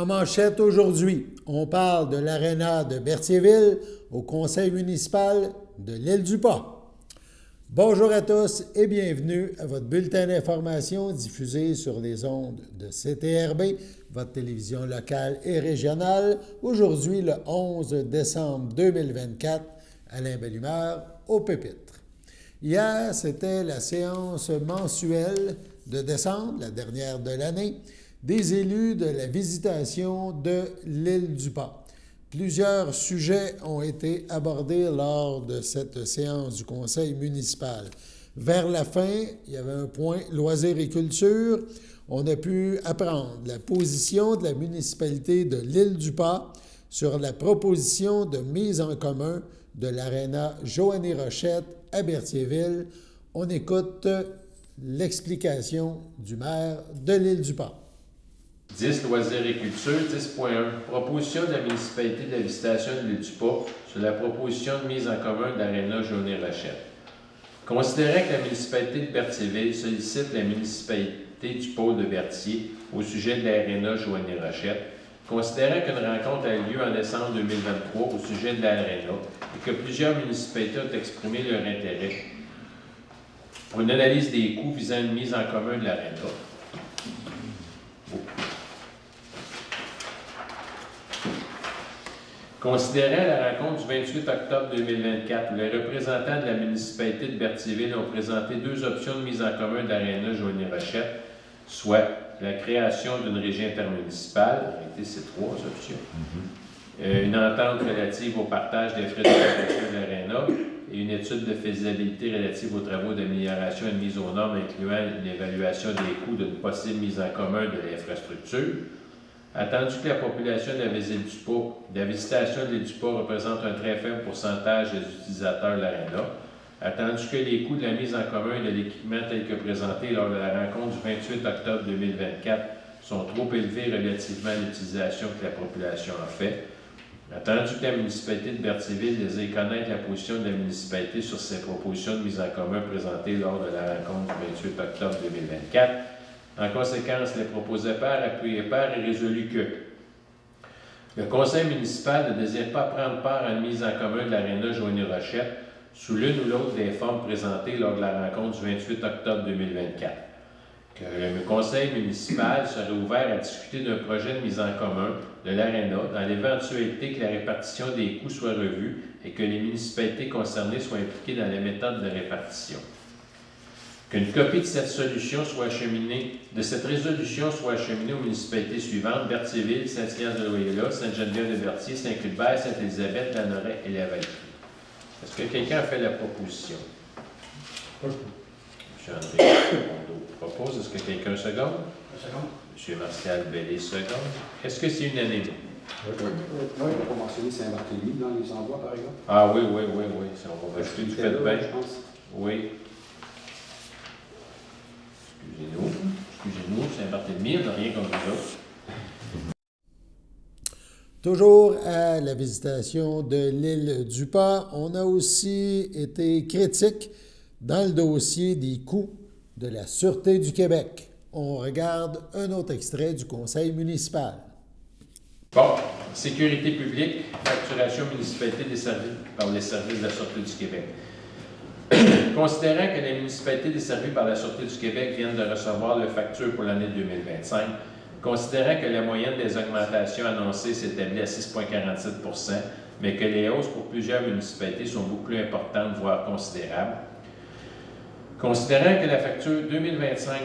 En manchette aujourd'hui, on parle de l'aréna de Berthierville au conseil municipal de l'Île-du-Pas. Bonjour à tous et bienvenue à votre bulletin d'information diffusé sur les ondes de CTRB, votre télévision locale et régionale, aujourd'hui le 11 décembre 2024, Alain Bellumeur au pupitre. Hier, c'était la séance mensuelle de décembre, la dernière de l'année, des élus de la visitation de l'Île-du-Pas. Plusieurs sujets ont été abordés lors de cette séance du conseil municipal. Vers la fin, il y avait un point loisirs et culture. On a pu apprendre la position de la municipalité de l'Île-du-Pas sur la proposition de mise en commun de l'aréna Joanny Rochette à Berthierville. On écoute l'explication du maire de l'Île-du-Pas. 10. Loisirs et culture. 10.1. Proposition de la municipalité de la visitation de l'Île-du-Pas sur la proposition de mise en commun de l'aréna Joanny Rochette. Considérant que la municipalité de Berthierville sollicite la municipalité du pôle de Berthier au sujet de l'aréna Joanny Rochette, considérant qu'une rencontre a eu lieu en décembre 2023 au sujet de l'aréna et que plusieurs municipalités ont exprimé leur intérêt pour une analyse des coûts visant une mise en commun de l'aréna, considérant la rencontre du 28 octobre 2024 où les représentants de la municipalité de Berthierville ont présenté deux options de mise en commun de l'aréna Joanny Rochette, soit la création d'une régie intermunicipale, en réalité c'est trois options, une entente relative au partage des frais de construction de l'aréna et une étude de faisabilité relative aux travaux d'amélioration et de mise aux normes incluant une évaluation des coûts d'une possible mise en commun de l'infrastructure. Attendu que la population de la visitation de l'Île-du-Pas représente un très faible pourcentage des utilisateurs de l'aréna, attendu que les coûts de la mise en commun de l'équipement tel que présenté lors de la rencontre du 28 octobre 2024 sont trop élevés relativement à l'utilisation que la population a fait, attendu que la municipalité de Berthierville désire connaître la position de la municipalité sur ces propositions de mise en commun présentées lors de la rencontre du 28 octobre 2024, en conséquence, les proposés par, appuyés par est résolu que le conseil municipal ne désire pas prendre part à une mise en commun de l'aréna Joanny Rochette sous l'une ou l'autre des formes présentées lors de la rencontre du 28 octobre 2024. Que le conseil municipal serait ouvert à discuter d'un projet de mise en commun de l'aréna dans l'éventualité que la répartition des coûts soit revue et que les municipalités concernées soient impliquées dans les méthodes de répartition. Qu'une copie de cette résolution soit acheminée aux municipalités suivantes: Berthierville, Saint-Ignace-de-Loyola, Sainte-Geneviève-de-Berthier, Saint-Cuthbert, Saint-Élisabeth, Lanoraie et Lavaltrie. Est-ce que quelqu'un a fait la proposition? M. André propose. Est-ce que quelqu'un seconde? M. Martial Bellé seconde. Est-ce que c'est unanime? Oui, on va pas mentionner Saint-Barthélemy dans les endroits, par exemple. Ah oui. Ça, on va rajouter du fait de bain. Oui. Excusez-nous, Saint-Barthélemy, on n'a rien contre nous autres. Toujours à la visitation de l'Île-du-Pas, on a aussi été critique dans le dossier des coûts de la Sûreté du Québec. On regarde un autre extrait du conseil municipal. Bon, sécurité publique, facturation municipalité desservie par les services de la Sûreté du Québec. Considérant que les municipalités desservies par la Sûreté du Québec viennent de recevoir leurs factures pour l'année 2025, considérant que la moyenne des augmentations annoncées s'établit à 6,47 %, mais que les hausses pour plusieurs municipalités sont beaucoup plus importantes, voire considérables, considérant que la facture 2025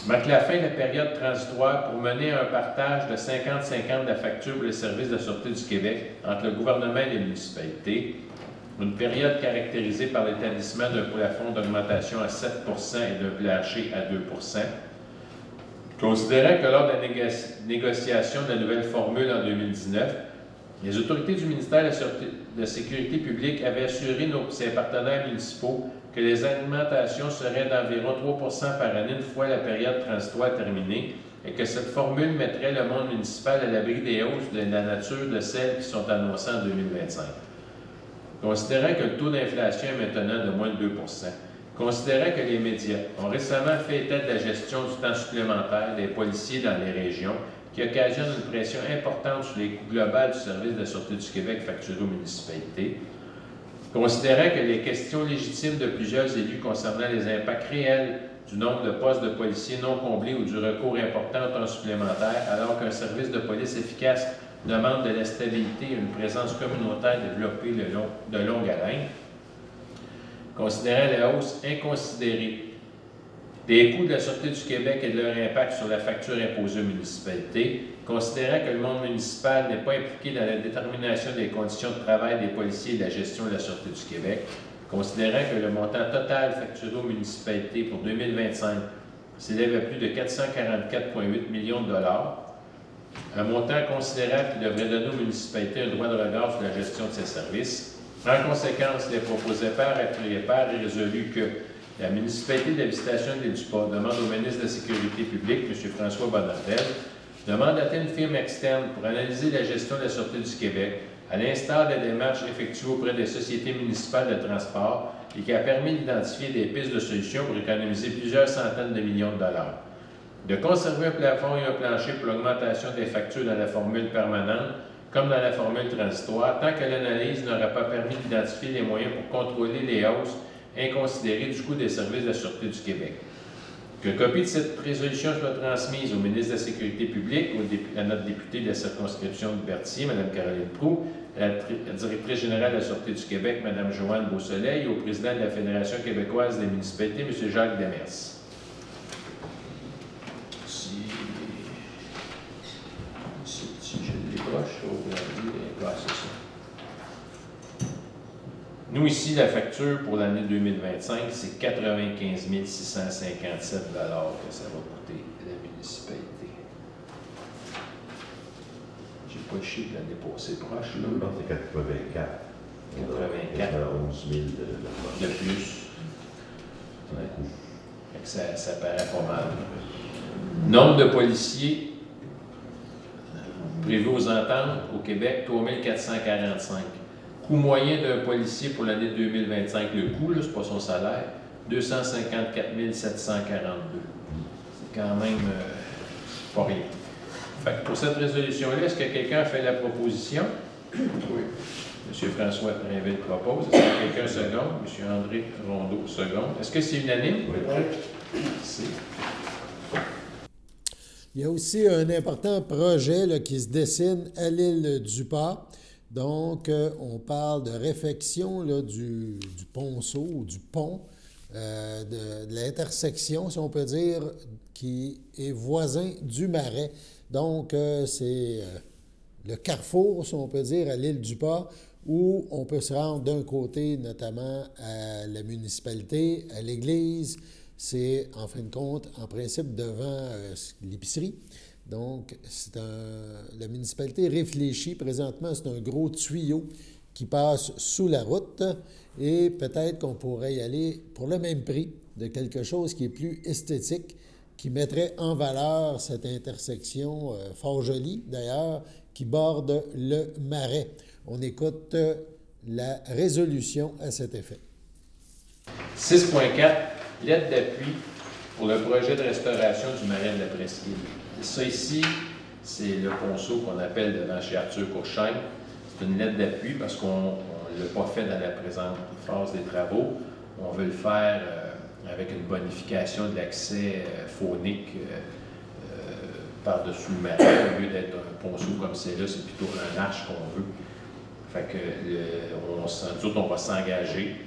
marque la fin de la période transitoire pour mener à un partage de 50-50 de la facture pour les services de la Sûreté du Québec entre le gouvernement et les municipalités, une période caractérisée par l'établissement d'un plafond d'augmentation à 7 % et d'un plancher à 2 %. Considérant que lors de la négociation de la nouvelle formule en 2019, les autorités du ministère de la Sécurité publique avaient assuré ses partenaires municipaux que les augmentations seraient d'environ 3 % par année une fois la période transitoire terminée et que cette formule mettrait le monde municipal à l'abri des hausses de la nature de celles qui sont annoncées en 2025. Considérant que le taux d'inflation est maintenant de moins de 2 %, considérant que les médias ont récemment fait état de la gestion du temps supplémentaire des policiers dans les régions qui occasionne une pression importante sur les coûts globaux du service de la Sûreté du Québec facturé aux municipalités. Considérant que les questions légitimes de plusieurs élus concernant les impacts réels du nombre de postes de policiers non comblés ou du recours important au temps supplémentaire, alors qu'un service de police efficace demande de la stabilité et une présence communautaire développée de longue haleine, considérant la hausse inconsidérée des coûts de la Sûreté du Québec et de leur impact sur la facture imposée aux municipalités, considérant que le monde municipal n'est pas impliqué dans la détermination des conditions de travail des policiers et de la gestion de la Sûreté du Québec, considérant que le montant total facturé aux municipalités pour 2025 s'élève à plus de 444,8 millions de dollars, un montant considérable qui devrait donner aux municipalités un droit de regard sur la gestion de ces services. En conséquence, les proposés par est résolu que la municipalité de la Visitation de l'Île-du-Pas demande au ministre de la Sécurité publique, M. François Bonnardel, de mandater une firme externe pour analyser la gestion de la Sûreté du Québec, à l'instar des démarches effectuées auprès des sociétés municipales de transport et qui a permis d'identifier des pistes de solutions pour économiser plusieurs centaines de millions de dollars. De conserver un plafond et un plancher pour l'augmentation des factures dans la formule permanente, comme dans la formule transitoire, tant que l'analyse n'aura pas permis d'identifier les moyens pour contrôler les hausses inconsidérées du coût des services de la Sûreté du Québec. Que copie de cette résolution soit transmise au ministre de la Sécurité publique, à notre députée de la circonscription de Berthier, Mme Caroline Proulx, à la directrice générale de la Sûreté du Québec, Mme Joanne Beausoleil, et au président de la Fédération québécoise des municipalités, M. Jacques Demers. Si je le décroche, c'est ça. Nous, ici, la facture pour l'année 2025, c'est 95 657 $ que ça va coûter la municipalité. J'ai pas le chiffre de l'année passée proche. Non, c'est 84. 84. 11 000 de plus. Ouais. Ça paraît pas mal. Nombre de policiers prévus aux ententes au Québec, 3 445. Coût moyen d'un policier pour l'année 2025, le coût, ce n'est pas son salaire, 254 742. C'est quand même pas rien. Fait que pour cette résolution-là, est-ce que quelqu'un a fait la proposition? Oui. M. François Trinville propose. Est-ce que quelqu'un seconde? M. André Rondeau seconde. Est-ce que c'est unanime? Oui. Merci. Il y a aussi un important projet là, qui se dessine à l'île du Pas. Donc, on parle de réfection là, du ponceau ou du pont, de l'intersection, si on peut dire, qui est voisin du Marais. Donc, c'est le carrefour, si on peut dire, à l'île du Pas, où on peut se rendre d'un côté, notamment à la municipalité, à l'église. C'est, en fin de compte, en principe, devant l'épicerie. Donc, la municipalité réfléchit présentement, c'est un gros tuyau qui passe sous la route et peut-être qu'on pourrait y aller pour le même prix de quelque chose qui est plus esthétique, qui mettrait en valeur cette intersection fort jolie, d'ailleurs, qui borde le Marais. On écoute la résolution à cet effet. 6.4, l'aide d'appui pour le projet de restauration du Marais de la Presqu'île. Ça ici, c'est le ponceau qu'on appelle devant chez Arthur Courchaine. C'est une lettre d'appui parce qu'on ne l'a pas fait dans la présente phase des travaux. On veut le faire avec une bonification de l'accès faunique par-dessus le Marais. Au lieu d'être un ponceau comme c'est là, c'est plutôt un arche qu'on veut. Fait que nous autres, on va s'engager.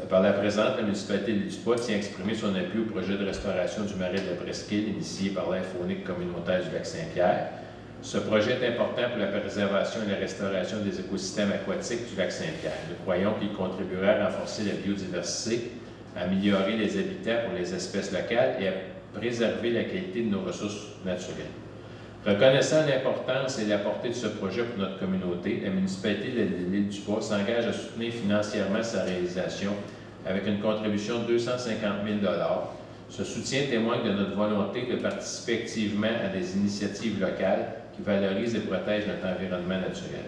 Par la présente, la municipalité de l'Île-du-Pas tient à exprimer son appui au projet de restauration du Marais de la Presqu'île initié par l'aire faunique communautaire du Lac-Saint-Pierre. Ce projet est important pour la préservation et la restauration des écosystèmes aquatiques du Lac-Saint-Pierre. Nous croyons qu'il contribuera à renforcer la biodiversité, à améliorer les habitats pour les espèces locales et à préserver la qualité de nos ressources naturelles. Reconnaissant l'importance et la portée de ce projet pour notre communauté, la municipalité de l'Île-du-Pas s'engage à soutenir financièrement sa réalisation avec une contribution de 250 000 $. Ce soutien témoigne de notre volonté de participer activement à des initiatives locales qui valorisent et protègent notre environnement naturel.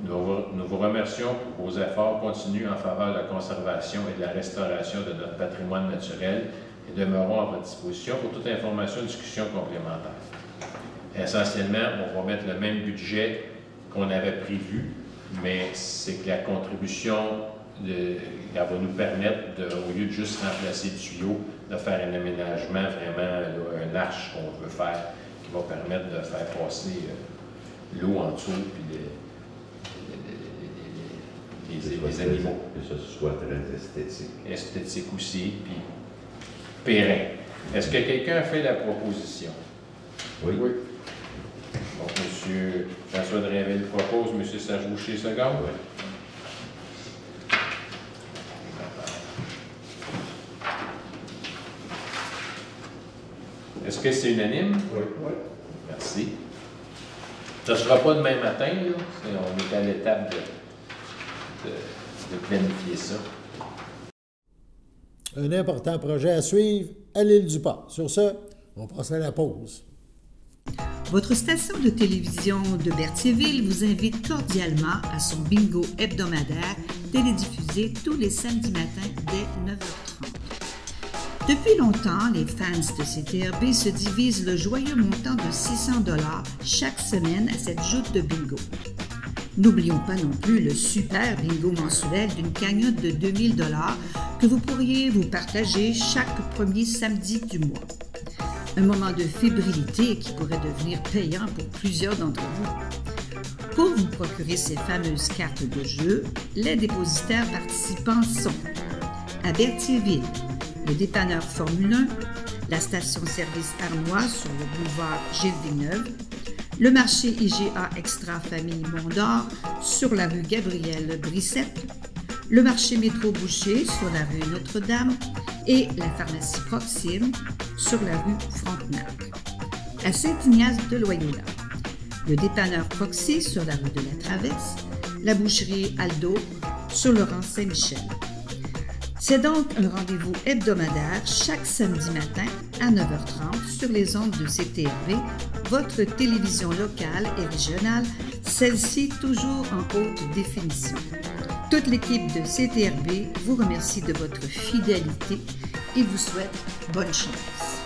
Nous vous remercions pour vos efforts continus en faveur de la conservation et de la restauration de notre patrimoine naturel et demeurons à votre disposition pour toute information et discussion complémentaire. essentiellement, on va mettre le même budget qu'on avait prévu, mais c'est que la contribution, elle va nous permettre, au lieu de juste remplacer le tuyau, de faire un aménagement, vraiment, là, un arche qu'on veut faire, qui va permettre de faire passer l'eau en dessous, puis les animaux. Que ce soit très esthétique. Esthétique aussi, puis périn. Est-ce que quelqu'un a fait la proposition? Oui. Oui. Donc, M. François Drainville propose, M. Sajoucher seconde. Oui. Est-ce que c'est unanime? Oui. Merci. Ça ne sera pas demain matin, là. On est à l'étape de planifier ça. Un important projet à suivre à l'île du Pas. Sur ce, on passe à la pause. Votre station de télévision de Berthierville vous invite cordialement à son bingo hebdomadaire télédiffusé tous les samedis matins dès 9h30. Depuis longtemps, les fans de CTRB se divisent le joyeux montant de 600 $ chaque semaine à cette joute de bingo. N'oublions pas non plus le super bingo mensuel d'une cagnotte de 2000 $ que vous pourriez vous partager chaque premier samedi du mois. Un moment de fébrilité qui pourrait devenir payant pour plusieurs d'entre vous. Pour vous procurer ces fameuses cartes de jeu, les dépositaires participants sont à Berthierville, le dépanneur Formule 1, la station-service Armois sur le boulevard Gilles Villeneuve, le marché IGA Extra Famille Mont-d'Or sur la rue Gabrielle Brissette, le marché Métro Boucher sur la rue Notre-Dame et la pharmacie Proxime sur la rue Frontenac. À Saint-Ignace de Loyola, le dépanneur Proxy sur la rue de la Traverse, la boucherie Aldo sur le rang Saint-Michel. C'est donc un rendez-vous hebdomadaire chaque samedi matin à 9h30 sur les ondes de CTRB, votre télévision locale et régionale, celle-ci toujours en haute définition. Toute l'équipe de CTRB vous remercie de votre fidélité et vous souhaite bonne chance.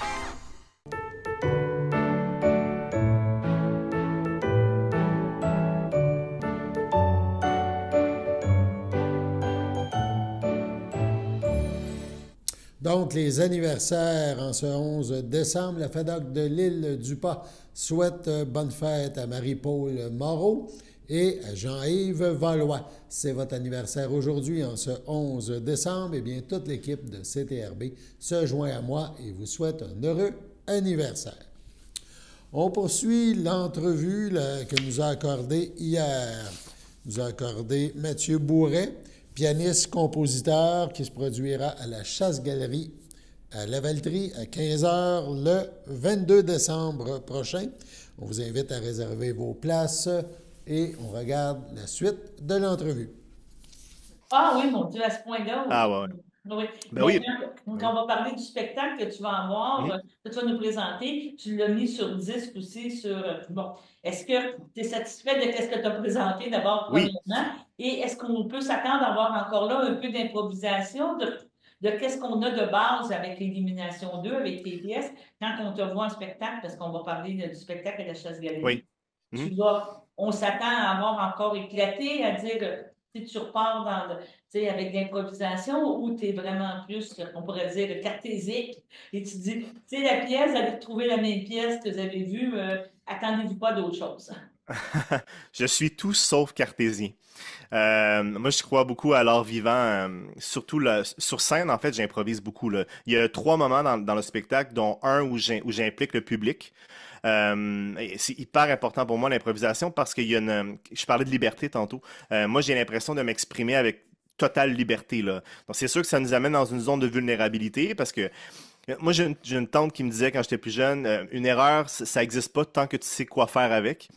Donc, les anniversaires en ce 11 décembre, la FADOC de l'île du Pas souhaite bonne fête à Marie-Paul Moreau et à Jean-Yves Valois. C'est votre anniversaire aujourd'hui, en ce 11 décembre. Eh bien, toute l'équipe de CTRB se joint à moi et vous souhaite un heureux anniversaire. On poursuit l'entrevue que nous a accordée hier. Nous a accordé Mathieu Bourret, pianiste, compositeur, qui se produira à la Chasse-Galerie à Lavaltrie à 15h le 22 décembre prochain. On vous invite à réserver vos places et on regarde la suite de l'entrevue. Ah oui, mon Dieu, à ce point-là. Ah ouais. Oui. Ben oui. Quand on va parler du spectacle que tu vas avoir, que tu vas nous présenter, tu l'as mis sur disque aussi sur. Bon, est-ce que tu es satisfait de ce que tu as présenté d'abord, premièrement? Et est-ce qu'on peut s'attendre à avoir encore là un peu d'improvisation de qu'est-ce qu'on a de base avec l'Élimination 2, avec tes pièces, quand on te voit en spectacle, parce qu'on va parler du spectacle à la Chasse-Galerie. Oui. On s'attend à avoir encore éclaté, à dire. Tu repars avec l'improvisation ou tu es vraiment plus, on pourrait dire, cartésique et tu dis, la pièce, vous allez trouver la même pièce que vous avez vue, attendez-vous pas d'autre chose. Je suis tout sauf cartésien. Moi, je crois beaucoup à l'art vivant, surtout sur scène, en fait, j'improvise beaucoup. Là. Il y a 3 moments dans le spectacle, dont un où j'implique le public. C'est hyper important pour moi l'improvisation parce qu'il y a je parlais de liberté tantôt. Moi, j'ai l'impression de m'exprimer avec totale liberté là. Donc c'est sûr que ça nous amène dans une zone de vulnérabilité parce que moi j'ai une tante qui me disait quand j'étais plus jeune, une erreur ça n'existe pas tant que tu sais quoi faire avec.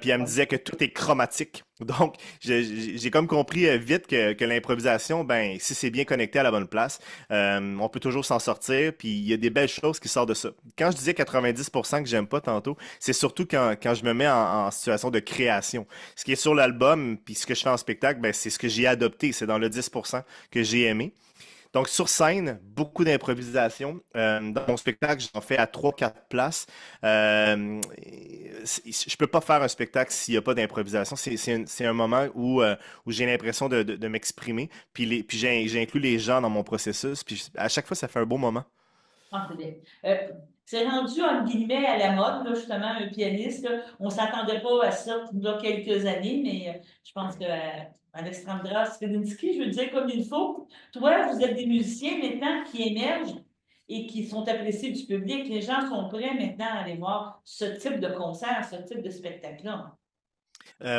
Puis elle me disait que tout est chromatique. Donc, j'ai comme compris vite que l'improvisation, ben, si c'est bien connecté à la bonne place, on peut toujours s'en sortir. Puis il y a des belles choses qui sortent de ça. Quand je disais 90% que j'aime pas tantôt, c'est surtout quand je me mets en situation de création. Ce qui est sur l'album, puis ce que je fais en spectacle, ben, c'est ce que j'ai adopté. C'est dans le 10% que j'ai aimé. Donc, sur scène, beaucoup d'improvisation. Dans mon spectacle, j'en fais à 3-4 places. Je peux pas faire un spectacle s'il n'y a pas d'improvisation. C'est un moment où j'ai l'impression de m'exprimer. Puis j'ai inclus les gens dans mon processus. Puis à chaque fois, ça fait un beau moment. Ah, c'est bien. C'est rendu, entre guillemets, à la mode, là, justement, un pianiste. Là. On ne s'attendait pas à ça il y a quelques années, mais je pense que Alexandra Svedinski, je veux dire comme il faut. Toi, vous êtes des musiciens maintenant qui émergent et qui sont appréciés du public. Les gens sont prêts maintenant à aller voir ce type de concert, ce type de spectacle-là.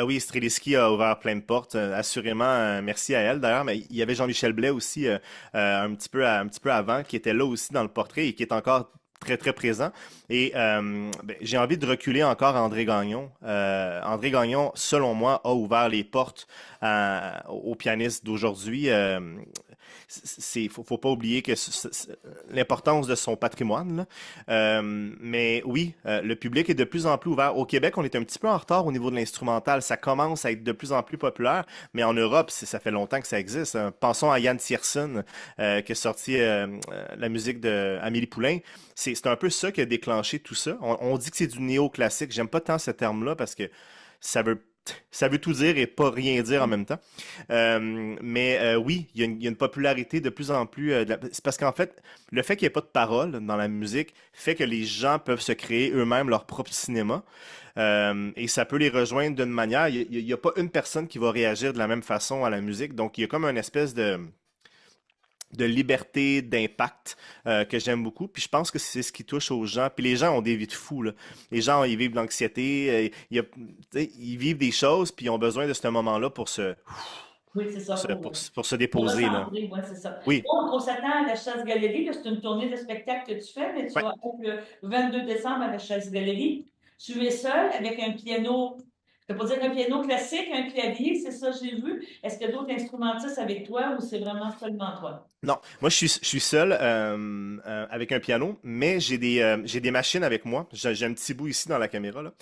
Oui, Streliski a ouvert plein de portes, assurément. Merci à elle d'ailleurs, mais il y avait Jean-Michel Blais aussi un petit peu avant, qui était là aussi dans le portrait et qui est encore très très présent. Et j'ai envie de reculer encore à André Gagnon. André Gagnon, selon moi, a ouvert les portes aux pianistes d'aujourd'hui. Faut pas oublier que l'importance de son patrimoine, là. Mais oui, le public est de plus en plus ouvert. Au Québec, on est un petit peu en retard au niveau de l'instrumental. Ça commence à être de plus en plus populaire, mais en Europe, ça fait longtemps que ça existe. Pensons à Yann Tiersen, qui a sorti la musique de Amélie Poulain. C'est un peu ça qui a déclenché tout ça. On dit que c'est du néoclassique. J'aime pas tant ce terme-là parce que ça veut tout dire et pas rien dire en même temps. Mais oui, il y a une popularité de plus en plus. C'est parce qu'en fait, le fait qu'il n'y ait pas de parole dans la musique fait que les gens peuvent se créer eux-mêmes leur propre cinéma. Et ça peut les rejoindre d'une manière. Il n'y a pas une personne qui va réagir de la même façon à la musique. Donc, il y a comme une espèce de liberté, d'impact que j'aime beaucoup. Puis je pense que c'est ce qui touche aux gens. Puis les gens ont des vies de fous, là. Les gens, ils vivent de l'anxiété, ils vivent des choses, puis ils ont besoin de ce moment-là pour Oui, c'est ça. pour se déposer, là. Oui, c'est ça. Oui. Donc, on s'attend à la Chasse-Galerie. C'est une tournée de spectacle que tu fais, mais tu vas être le 22 décembre à la Chasse-Galerie. Tu es seul avec un piano. Je ne peux pas dire un piano classique, un clavier, c'est ça que j'ai vu. Est-ce qu'il y a d'autres instrumentistes avec toi ou c'est vraiment seulement toi? Non, moi je suis seul avec un piano, mais j'ai des machines avec moi. J'ai un petit bout ici dans la caméra là.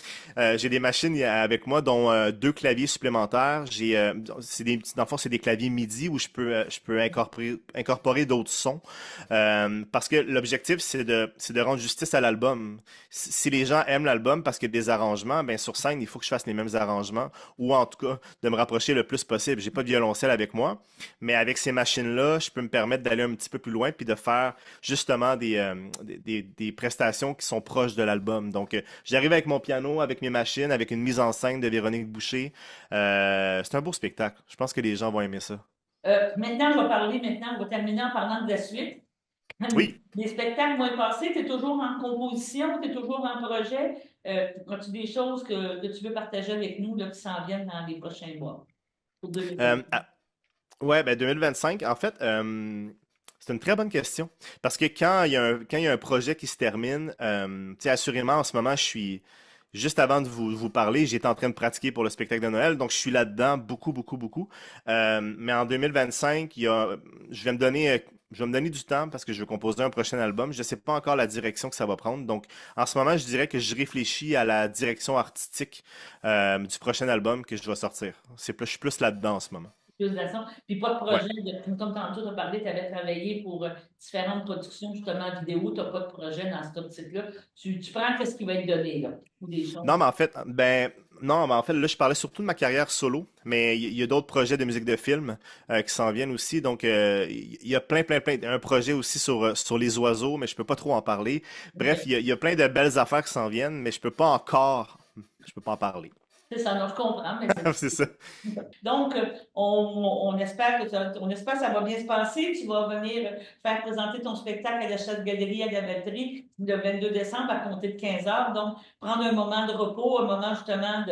J'ai des machines avec moi, dont 2 claviers supplémentaires. Dans le fond, c'est des claviers MIDI où je peux incorporer d'autres sons. Parce que l'objectif c'est de rendre justice à l'album. Si les gens aiment l'album parce qu'il y a des arrangements, ben sur scène il faut que je fasse les mêmes arrangements ou en tout cas de me rapprocher le plus possible. J'ai pas de violoncelle avec moi, mais avec ces machines-là, je peux me permettre d'aller un petit peu plus loin puis de faire justement des prestations qui sont proches de l'album. Donc, j'arrive avec mon piano, avec mes machines, avec une mise en scène de Véronique Boucher. C'est un beau spectacle. Je pense que les gens vont aimer ça. Maintenant, on va terminer en parlant de la suite. Oui. Les spectacles moins passés, tu es toujours en composition, tu es toujours en projet. As-tu des choses que tu veux partager avec nous là, qui s'en viennent dans les prochains mois? Pour 2025? Ouais, ben 2025, en fait, c'est une très bonne question. Parce que quand il y a un projet qui se termine, tu sais, assurément, en ce moment, je suis. Juste avant de vous parler, j'étais en train de pratiquer pour le spectacle de Noël, donc je suis là-dedans beaucoup, beaucoup, beaucoup. Mais en 2025, je vais me donner du temps parce que je veux composer un prochain album. Je ne sais pas encore la direction que ça va prendre. Donc, en ce moment, je dirais que je réfléchis à la direction artistique du prochain album que je vais sortir. Je suis plus là-dedans en ce moment. Puis pas de projet, comme tantôt tu as parlé, tu avais travaillé pour différentes productions, justement, vidéo, tu n'as pas de projet dans cette optique-là. Tu prends ce qui va être donné, là, ou des choses. Non, mais en fait, là, je parlais surtout de ma carrière solo, mais il y a d'autres projets de musique de film qui s'en viennent aussi. Donc, il y a plein. Un projet aussi sur les oiseaux, mais je peux pas trop en parler. Bref, il y a plein de belles affaires qui s'en viennent, mais je peux pas en parler. C'est ça, non, je comprends. Mais c'est ça. Donc, on espère que ça va bien se passer. Tu vas venir faire présenter ton spectacle à la Chasse-Galerie à la Valtrie le 22 décembre à compter de 15 heures. Donc, prendre un moment de repos, un moment justement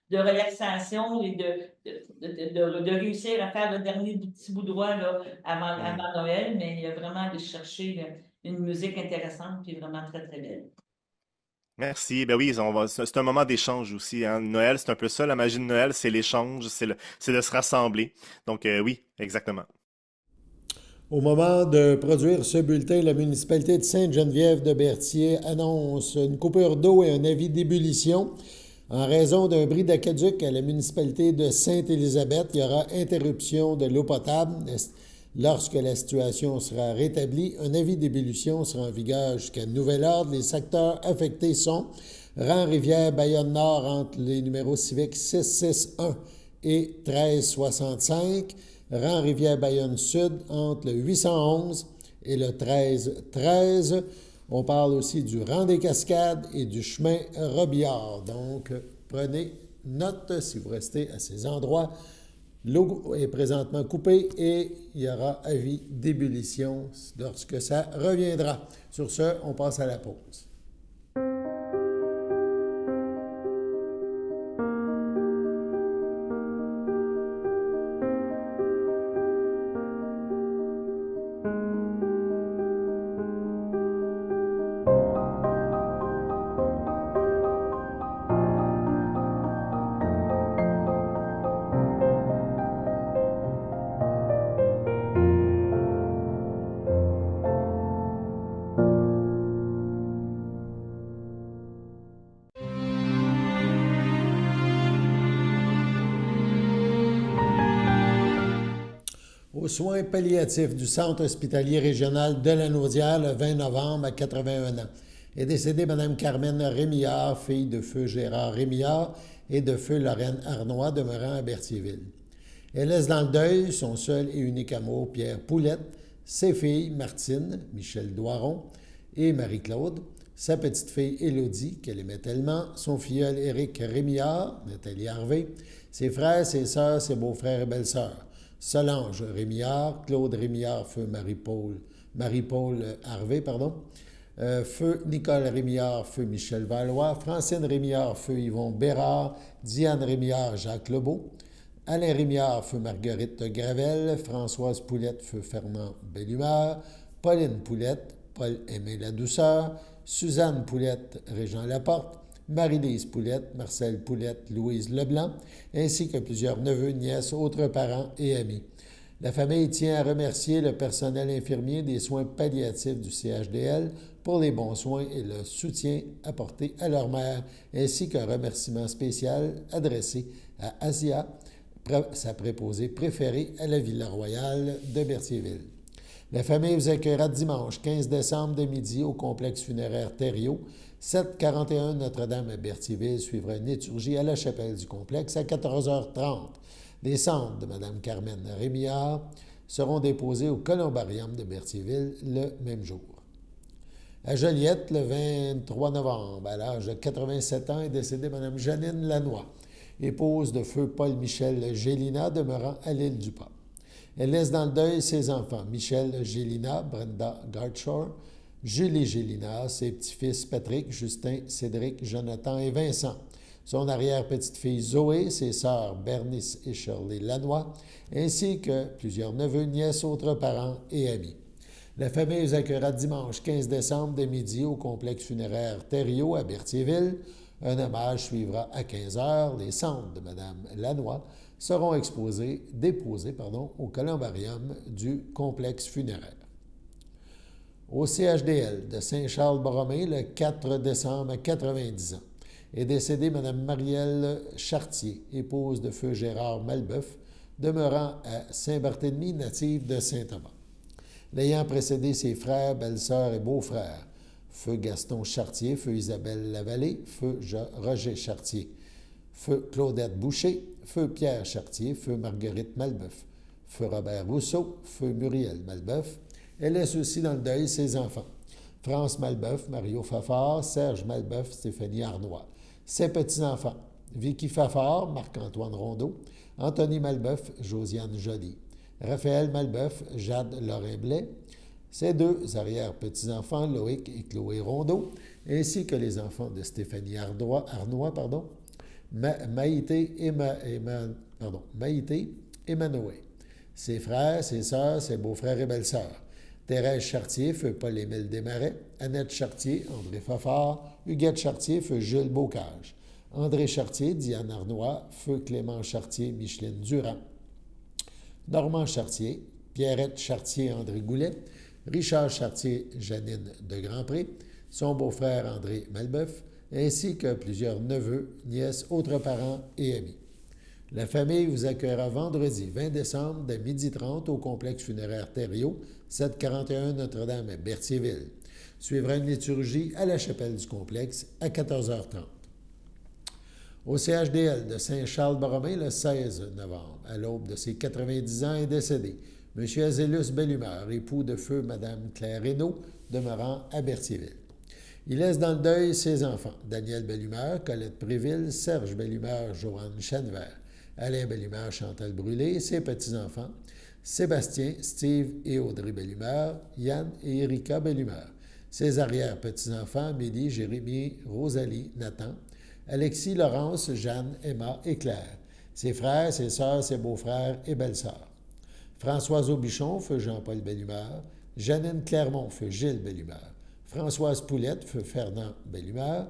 de relaxation et de réussir à faire le dernier petit bout droit là, avant Noël, mais vraiment aller chercher une musique intéressante et vraiment très, très belle. Merci. Ben oui, c'est un moment d'échange aussi, hein. Noël, c'est un peu ça. La magie de Noël, c'est l'échange, c'est de se rassembler. Donc oui, exactement. Au moment de produire ce bulletin, la municipalité de Sainte-Geneviève-de-Berthier annonce une coupure d'eau et un avis d'ébullition. En raison d'un bris d'aqueduc à la municipalité de Sainte-Élisabeth, il y aura interruption de l'eau potable. Lorsque la situation sera rétablie, un avis d'ébullition sera en vigueur jusqu'à nouvel ordre. Les secteurs affectés sont Rang-Rivière-Bayonne-Nord entre les numéros civiques 661 et 1365, Rang-Rivière-Bayonne-Sud entre le 811 et le 1313. On parle aussi du rang des Cascades et du chemin Robillard. Donc, prenez note si vous restez à ces endroits. L'eau est présentement coupée et il y aura avis d'ébullition lorsque ça reviendra. Sur ce, on passe à la pause. Aux soins palliatifs du Centre hospitalier régional de la Naudière le 20 novembre à 81 ans. Est décédée Mme Carmen Rémillard, fille de feu Gérard Rémillard et de feu Lorraine Arnois, demeurant à Berthierville. Elle laisse dans le deuil son seul et unique amour, Pierre Poulette, ses filles, Martine, Michel Doiron et Marie-Claude, sa petite-fille Élodie, qu'elle aimait tellement, son filleul Éric Rémillard, Nathalie Harvey, ses frères, ses sœurs, ses beaux-frères et belles-sœurs, Solange Rémillard, Claude Rémillard, feu Marie-Paul Harvey, feu Nicole Rémillard, feu Michel Valois, Francine Rémillard, feu Yvon Bérard, Diane Rémillard, Jacques Lebeau, Alain Rémillard, feu Marguerite Gravel, Françoise Poulette, feu Fernand Bellumeur, Pauline Poulette, Paul Aimé Ladouceur, Suzanne Poulette, Régent Laporte, Marie-Lise Poulette, Marcel Poulette, Louise Leblanc, ainsi que plusieurs neveux, nièces, autres parents et amis. La famille tient à remercier le personnel infirmier des soins palliatifs du CHDL pour les bons soins et le soutien apporté à leur mère, ainsi qu'un remerciement spécial adressé à Asia, sa préposée préférée à la Villa Royale de Berthierville. La famille vous accueillera dimanche 15 décembre de midi au complexe funéraire Thériault, 741 Notre-Dame à Berthierville. Suivra une liturgie à la chapelle du complexe à 14h30. Les cendres de Mme Carmen Rémillard seront déposées au columbarium de Berthierville le même jour. À Joliette, le 23 novembre, à l'âge de 87 ans, est décédée Mme Janine Lannoy, épouse de feu Paul-Michel Gélina, demeurant à l'île du Pas. Elle laisse dans le deuil ses enfants, Michel Gélina, Brenda Gardshaw, Julie Gélina, ses petits-fils Patrick, Justin, Cédric, Jonathan et Vincent, son arrière-petite-fille Zoé, ses sœurs Bernice et Shirley Lannoy, ainsi que plusieurs neveux, nièces, autres parents et amis. La famille vous accueillera dimanche 15 décembre de midi au complexe funéraire Thériault à Berthierville. Un hommage suivra à 15h. Les cendres de Mme Lannoy seront déposées au columbarium du complexe funéraire. Au CHDL de Saint-Charles-Borromée, le 4 décembre à 90 ans, est décédée Mme Marielle Chartier, épouse de feu Gérard Malbeuf, demeurant à Saint-Barthélemy, native de Saint-Thomas. L'ayant précédé ses frères, belles-sœurs et beaux-frères, feu Gaston Chartier, feu Isabelle Lavallée, feu Roger Chartier, feu Claudette Boucher, feu Pierre Chartier, feu Marguerite Malbeuf, feu Robert Rousseau, feu Muriel Malbeuf. Elle laisse aussi dans le deuil ses enfants, France Malbeuf, Mario Fafard, Serge Malbeuf, Stéphanie Arnois. Ses petits-enfants, Vicky Fafard, Marc-Antoine Rondeau, Anthony Malbeuf, Josiane Joly, Raphaël Malbeuf, Jade Lorrain-Blais, ses deux arrière-petits-enfants, Loïc et Chloé Rondeau, ainsi que les enfants de Stéphanie Arnois, Maïté et Manoé, ses frères, ses sœurs, ses beaux-frères et belles-sœurs, Thérèse Chartier, feu Paul-Émile Desmarais, Annette Chartier, André Fafard, Huguette Chartier, feu Jules Bocage, André Chartier, Diane Arnois, feu Clément Chartier, Micheline Durand, Normand Chartier, Pierrette Chartier, André Goulet, Richard Chartier, Janine de Grandpré, son beau-frère André Malbeuf, ainsi que plusieurs neveux, nièces, autres parents et amis. La famille vous accueillera vendredi 20 décembre dès 12h30 au complexe funéraire Thériault, 741 Notre-Dame à Berthierville. Suivra une liturgie à la chapelle du complexe à 14h30. Au CHDL de Saint-Charles-Borromée, le 16 novembre, à l'aube de ses 90 ans, est décédé M. Azélus Bellumeur, époux de feu Mme Claire Reynaud, demeurant à Berthierville. Il laisse dans le deuil ses enfants, Daniel Bellumeur, Colette Préville, Serge Bellumeur, Joanne Chenevert, Alain Bellumeur, Chantal Brûlé, ses petits-enfants, Sébastien, Steve et Audrey Bellumeur, Yann et Erika Bellumeur, ses arrière-petits-enfants, Mélie, Jérémie, Rosalie, Nathan, Alexis, Laurence, Jeanne, Emma et Claire, ses frères, ses sœurs, ses beaux-frères et belles-sœurs. Françoise Aubichon, feu Jean-Paul Bellumeur, Janine Clermont, feu Gilles Bellumeur, Françoise Poulette, feu Fernand Bellumeur,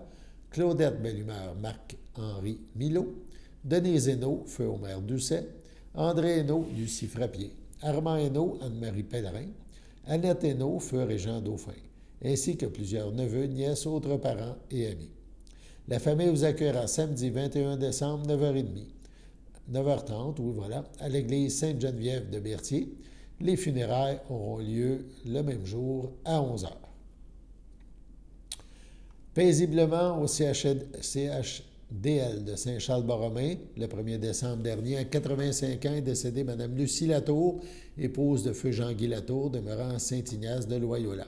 Claudette Bellumeur, Marc-Henri Milot, Denise Hainaut, feu Omer Doucet, André Hainaut, Lucie Frappier, Armand Hainaut, Anne-Marie Pellerin, Annette Hainaut, feu Régent Dauphin, ainsi que plusieurs neveux, nièces, autres parents et amis. La famille vous accueillera samedi 21 décembre, 9h30, oui, voilà, à l'église Sainte-Geneviève de Berthier. Les funérailles auront lieu le même jour à 11h. Paisiblement au CHDL de Saint-Charles-Borromée, le 1er décembre dernier, à 85 ans, est décédée Mme Lucie Latour, épouse de feu Jean-Guy Latour, demeurant à Saint-Ignace de Loyola.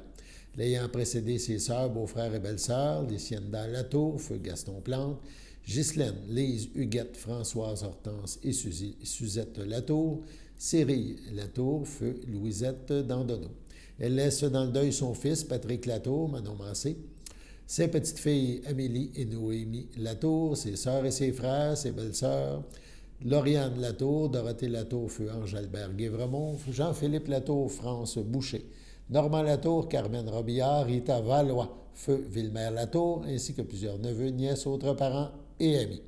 L'ayant précédé ses sœurs, beaux-frères et belles-sœurs, Lucienda Latour, feu Gaston Plante, Ghislaine, Lise, Huguette, Françoise Hortense et Suzette Latour, Cyrille Latour, feu Louisette Dandonneau. Elle laisse dans le deuil son fils, Patrick Latour, Manon Mancé, ses petites filles Amélie et Noémie Latour, ses sœurs et ses frères, ses belles-sœurs, Lauriane Latour, Dorothée Latour, feu Ange-Albert Guévremont, Jean-Philippe Latour, France Boucher, Normand Latour, Carmen Robillard, Rita Valois, feu Villemère Latour, ainsi que plusieurs neveux, nièces, autres parents et amis.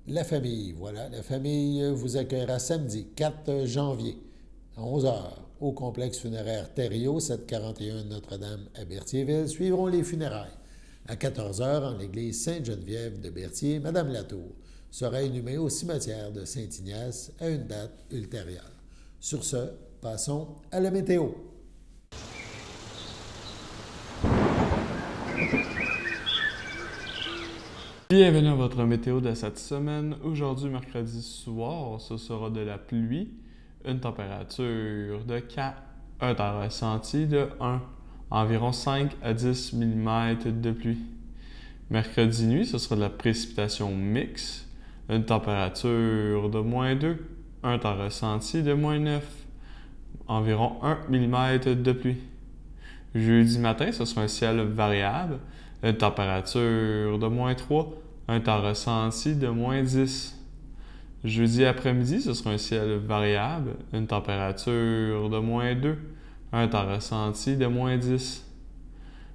La famille, voilà, la famille vous accueillera samedi 4 janvier à 11h au complexe funéraire Thériault, 741 Notre-Dame à Berthierville. Suivront les funérailles. À 14h, en l'église Sainte-Geneviève de Berthier, Mme Latour sera inhumée au cimetière de Saint-Ignace à une date ultérieure. Sur ce, passons à la météo. Bienvenue à votre météo de cette semaine. Aujourd'hui, mercredi soir, ce sera de la pluie, une température de 4, un temps ressenti de 1, environ 5 à 10 mm de pluie. Mercredi nuit, ce sera de la précipitation mixte, une température de -2, un temps ressenti de -9, environ 1 mm de pluie. Jeudi matin, ce sera un ciel variable, une température de -3, un temps ressenti de -10. Jeudi après-midi, ce sera un ciel variable, une température de -2, un temps ressenti de -10.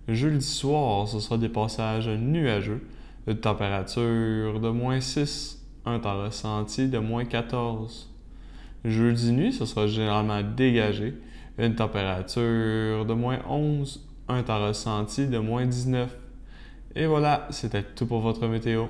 Jeudi soir, ce sera des passages nuageux, une température de -6, un temps ressenti de -14. Jeudi nuit, ce sera généralement dégagé, une température de -11, un temps ressenti de -19. Et voilà, c'était tout pour votre météo.